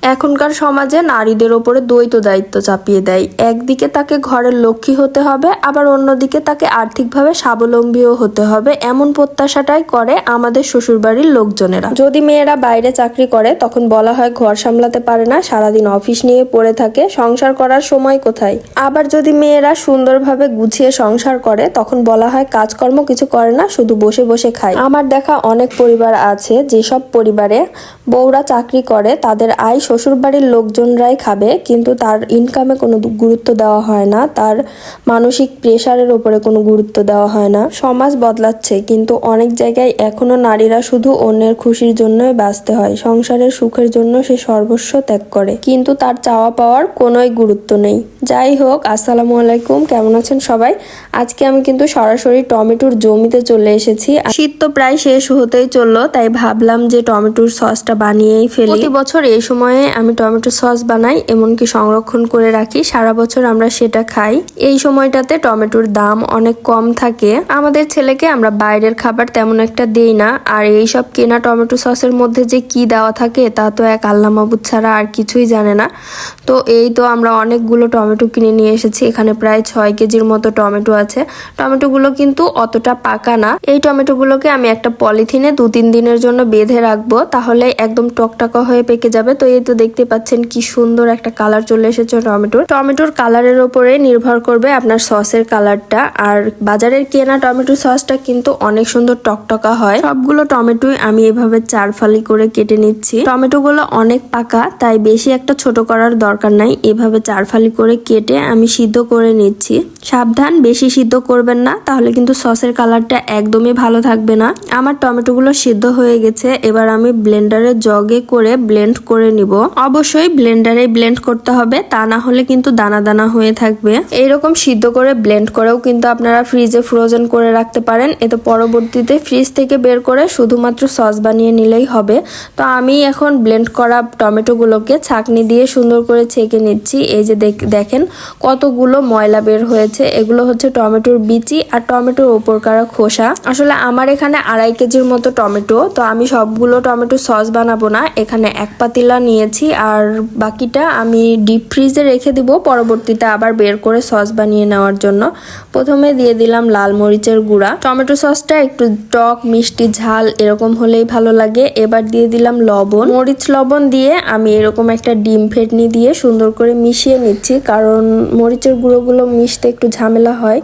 এখনকার সমাজে নারীদের ওপরে দ্বৈত দায়িত্ব চাপিয়ে দেয়। একদিকে তাকে ঘরের লক্ষ্মী হতে হবে, আবার অন্যদিকে তাকে আর্থিকভাবে স্বাবলম্বীও হতে হবে, এমন প্রত্যাশাটাই করে আমাদের শ্বশুরবাড়ির লোকজনেরা। যদি মেয়েরা বাইরে চাকরি করে তখন বলা হয় ঘর সামলাতে পারে না, সারাদিন অফিস নিয়ে পড়ে থাকে, সংসার করার সময় কোথায়। আবার যদি মেয়েরা সুন্দরভাবে গুছিয়ে সংসার করে তখন বলা হয় কাজকর্ম কিছু করে না, শুধু বসে বসে খায়। আমার দেখা অনেক পরিবার আছে যেসব পরিবারে বউরা চাকরি করে, তাদের আয় শ্বশুরবাড়ির লোকজনরাই খাবে, কিন্তু তার ইনকামে কোনো গুরুত্ব দেওয়া হয় না, তার মানসিক প্রেশারের উপরে কোনো গুরুত্ব দেওয়া হয় না। সমাজ বদলাচ্ছে, কিন্তু অনেক জায়গায় এখনো নারীরা শুধু অন্যের খুশির জন্যই বাঁচতে হয়, সংসারের সুখের জন্য সে সর্বস্ব ত্যাগ করে, কিন্তু তার চাওয়া পাওয়ার কোনোই গুরুত্ব নেই। যাই হোক, আসসালামু আলাইকুম, কেমন আছেন সবাই? আজকে আমি কিন্তু সরাসরি টমেটোর জমিতে চলে এসেছি। শীত তো প্রায় শেষ হতেই চললো, তাই ভাবলাম যে টমেটোর সসটা বানিয়েই ফেলি। প্রতি বছর এই সময়ে আমি টমেটো সস বানাই, এমনকি সংরক্ষণ করে রাখি, সারা বছর আমরা সেটা খাই। এই সময়টাতে টমেটোর দাম অনেক কম থাকে। আমাদের ছেলেকে আমরা বাইরের খাবার তেমন একটা দেই না, আর এই সব কেনা টমেটো সসের মধ্যে যে কি দেওয়া থাকে তা তো এক আল্লাহ মাবুদ ছাড়া আর কিছুই জানে না। তো এই তো আমরা অনেকগুলো টমেটো কিনে নিয়ে এসেছি। এখানে প্রায় 6 কেজির মতো টমেটো আছে। টমেটোগুলো কিন্তু অতটা পাকা না। এই টমেটোগুলোকে আমি একটা পলিথিনে 2-3 দিনের জন্য বেঁধে রাখবো, তাহলে একদম টকটকা হয়ে পেকে যাবে। তো এই তো দেখতে পাচ্ছেন কি সুন্দর একটা কালার চলে এসেছে টমেটোর কালারের উপরে নির্ভর করবে আপনার সসের কালারটা। আর বাজারের কেনা টমেটো সসটা কিন্তু অনেক সুন্দর টকটকা হয়। সবগুলো টমেটোই আমি এভাবে 4 ফালি করে কেটে নিচ্ছি। টমেটোগুলো অনেক পাকা, তাই বেশি একটা ছোট করার দরকার নাই। এভাবে 4 ফালি করে কেটে আমি সিদ্ধ করে নিচ্ছি। সাবধান, বেশি সিদ্ধ করবেন না, তাহলে কিন্তু সসের কালারটা একদমই ভালো থাকবে না। আমার টমেটোগুলো সিদ্ধ হয়ে গেছে, এবার আমি ব্লেন্ডারের জগে করে ব্লেন্ড করে নিব। অবশ্যই ব্লেন্ডারে ব্লেন্ড করতে হবে, তা না হলে কিন্তু দানা দানা হয়ে থাকবে। এইরকম সিদ্ধ করে ব্লেন্ড করেও কিন্তু আপনারা ফ্রিজে ফ্রোজেন করে রাখতে পারেন। এতে পরবর্তীতে ফ্রিজ থেকে বের করে শুধুমাত্র সস বানিয়ে নিলেই হবে। তো আমি এখন ব্লেন্ড করা টমেটোগুলোকে ছাঁকনি দিয়ে সুন্দর করে ছেঁকে নিচ্ছি। এই যে দেখেন কতগুলো ময়লা বের হয়েছে, এগুলো হচ্ছে টমেটোর বিচি আর টমেটোর ওপর কারা খোসা। আসলে আমার এখানে 2.5 কেজির মতো টমেটো, তো আমি সবগুলো টমেটো সস বানাবো না, এখানে 1 পাতিলা নিয়েছি, আর বাকিটা আমি ডিপ ফ্রিজে রেখে দিব পরবর্তীতে আবার বের করে সস বানিয়ে নেওয়ার জন্য। প্রথমে দিয়ে দিলাম লাল মরিচের গুঁড়া। টমেটো সসটা একটু টক মিষ্টি ঝাল এরকম হলেই ভালো লাগে। এবার দিয়ে দিলাম লবণ, মরিচ লবণ দিয়ে আমি এরকম একটা ডিম ফেটনি দিয়ে সুন্দর করে মিশিয়ে নিচ্ছি, কারণ মরিচের গুঁড়োগুলো মিশতে একটু ঝামেলা হয়।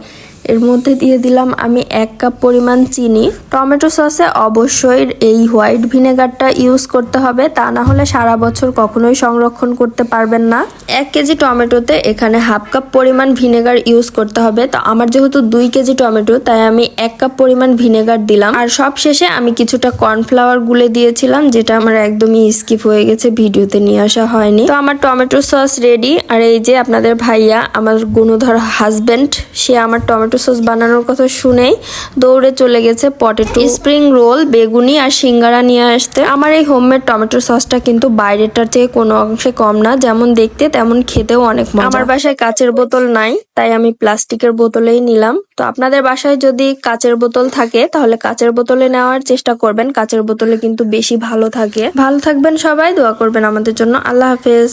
এর মধ্যে দিয়ে দিলাম আমি 1 কাপ পরিমাণ চিনি। টমেটো সসে অবশ্যই এই হোয়াইট ভিনেগারটা ইউজ করতে হবে, তা না হলে সারা বছর কখনোই সংরক্ষণ করতে পারবেন না। 1 কেজি টমেটোতে এখানে 1/2 কাপ পরিমাণ ভিনেগার ইউজ করতে হবে। তো আমার যেহেতু 2 কেজি টমেটো, তাই আমি 1 কাপ পরিমাণ ভিনেগার দিলাম। আর সব শেষে আমি কিছুটা কর্নফ্লাওয়ার গুলে দিয়েছিলাম, যেটা আমার একদমই স্কিপ হয়ে গেছে, ভিডিওতে নিয়ে আসা হয়নি। তো আমার টমেটো সস রেডি। আর এই যে আপনাদের ভাইয়া, আমার গুণধর হাজবেন্ড, সে আমার টমেটো সস বানানোর কথা শুনেই দৌড়ে চলে গেছে পটেটো, স্প্রিং রোল, বেগুনি আর সিঙ্গারা নিয়ে আসতে। আমার এই হোমমেড টমেটো সসটা কিন্তু বাইরেটার চেয়ে কোনো অংশে কম না, যেমন দেখতে তেমন খেতেও অনেক মজা। আমার বাসায় কাচের বোতল নাই, তাই আমি প্লাস্টিকের বোতলেই নিলাম। তো আপনাদের বাসায় যদি কাচের বোতল থাকে তাহলে কাচের বোতলে নেওয়ার চেষ্টা করবেন, কাচের বোতলে কিন্তু বেশি ভালো থাকে। ভালো থাকবেন সবাই, দোয়া করবেন আমাদের জন্য। আল্লাহ হাফেজ।